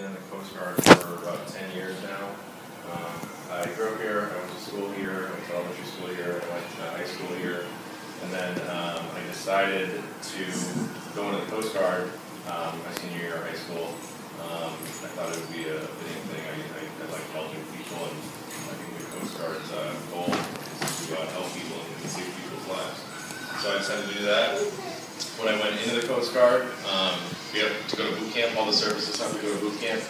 been in the Coast Guard for about 10 years now. I grew up here, I went to school here, I went to elementary school here, I went to high school here, and then I decided to go into the Coast Guard my senior year of high school. I thought it would be a fitting thing. I like helping people, and I think the Coast Guard's goal is to help people and save people's lives. So I decided to do that. When I went into the Coast Guard, we have to go to boot camp. All the services have to go to boot camp.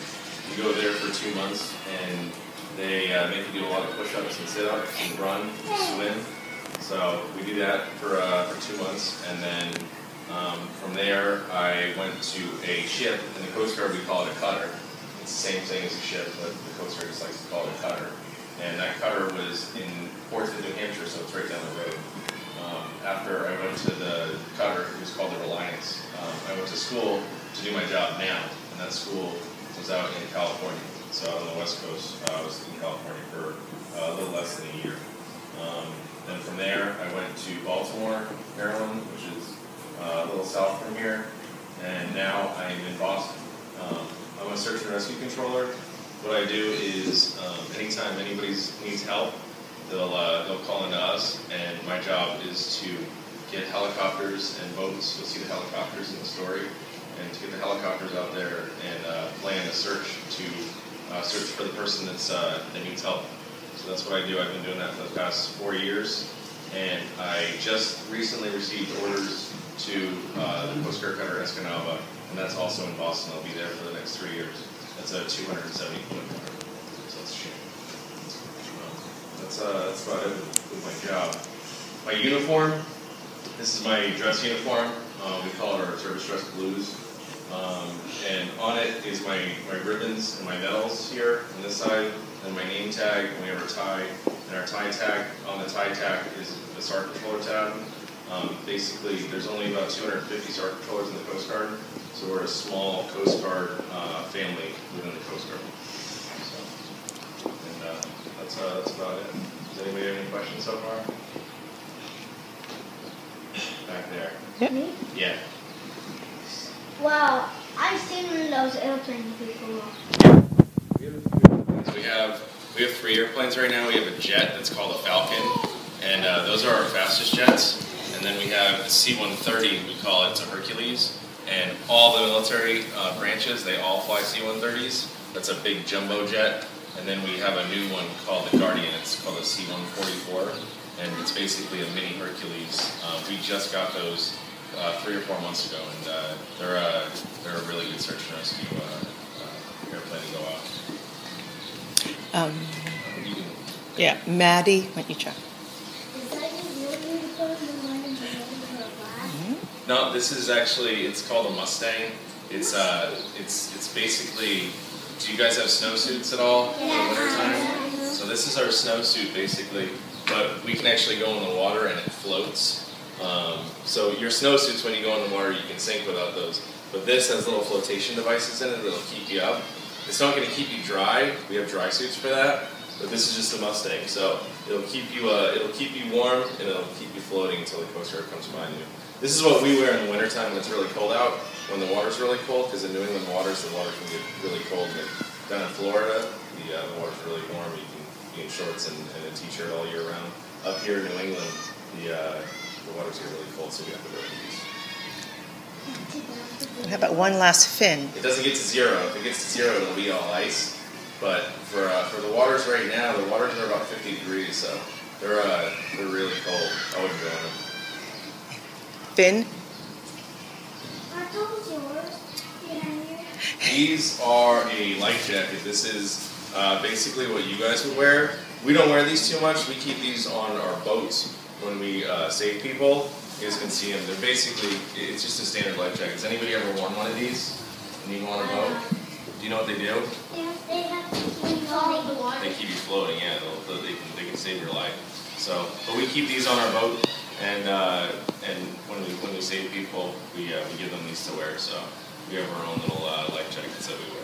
You go there for 2 months, and they make you do a lot of push-ups and sit-ups and run and swim. So we do that for 2 months, and then from there I went to a ship. In the Coast Guard we call it a cutter. It's the same thing as a ship, but the Coast Guard just likes to call it a cutter. And that cutter was in Portsmouth, New Hampshire, so it's right down the road. After I went to the cutter, it was called the Reliance. I went to school to do my job now, and that school was out in California. So out on the West Coast, I was in California for a little less than a year. Then from there, I went to Baltimore, Maryland, which is a little south from here, and now I'm in Boston. I'm a search and rescue controller. What I do is, anytime anybody needs help, they'll call into us, and my job is to get helicopters and boats. You'll see the helicopters in the story, and to get the helicopters out there and plan a search to search for the person that needs help. So that's what I do. I've been doing that for the past 4 years, and I just recently received orders to the Coast Guard cutter Escanaba, and that's also in Boston. I'll be there for the next 3 years. That's a 270-foot cutter, so that's cheap. That's about it with my job. My uniform, this is my dress uniform. We call it our service dress blues. And on it is my ribbons and my medals here on this side, and my name tag, and we have our tie. And our tie tag, on the tie tag is the Sergeant Controller tab. Basically, there's only about 250 Sergeant Controllers in the Coast Guard, so we're a small Coast Guard family within the Coast Guard. So, and that's about it. Does anybody have any questions so far? Back there. Yep. Me? Yeah. Wow, I've seen one of those airplanes before. So we have 3 airplanes right now. We have a jet that's called a Falcon, and those are our fastest jets. And then we have a C-130, we call it a Hercules. And all the military branches, they all fly C-130s. That's a big jumbo jet. And then we have a new one called the Guardian. It's called a C-144, and it's basically a mini Hercules. We just got those 3 or 4 months ago, and they're a really good search and rescue airplane to go out. Yeah, Maddie, why don't you check? Is that your real uniform, the one in the middle of the No, this is actually, it's called a Mustang. It's basically, do you guys have snowsuits at all in the wintertime? So this is our snowsuit basically, but we can actually go in the water and it floats. So your snowsuits, when you go in the water, you can sink without those. But this has little flotation devices in it that'll keep you up. It's not going to keep you dry. We have dry suits for that. But this is just a Mustang, so it'll keep you warm, and it'll keep you floating until the Coast Guard comes behind you. This is what we wear in the wintertime when it's really cold out, when the water's really cold, because in New England waters, the water can get really cold. And down in Florida, the water's really warm. You can be in shorts and a t-shirt all year round. Up here in New England, the waters get really cold, so we have to wear these. How about one last fin? It doesn't get to 0. If it gets to 0, it'll be all ice. But for the waters right now, the waters are about 50 degrees, so they're really cold. I wouldn't go in them. Fin? Are those yours behind you? These are a life jacket. This is basically what you guys would wear. We don't wear these too much. We keep these on our boats when we save people. You guys can see them. They're basically, it's just a standard life jacket. Has anybody ever worn one of these? And you want a boat? Do you know what they do? Yeah, they have to keep you floating the water. They keep you floating, yeah. They can save your life. So, but we keep these on our boat, and when we save people, we give them these to wear. So we have our own little life jackets that we wear.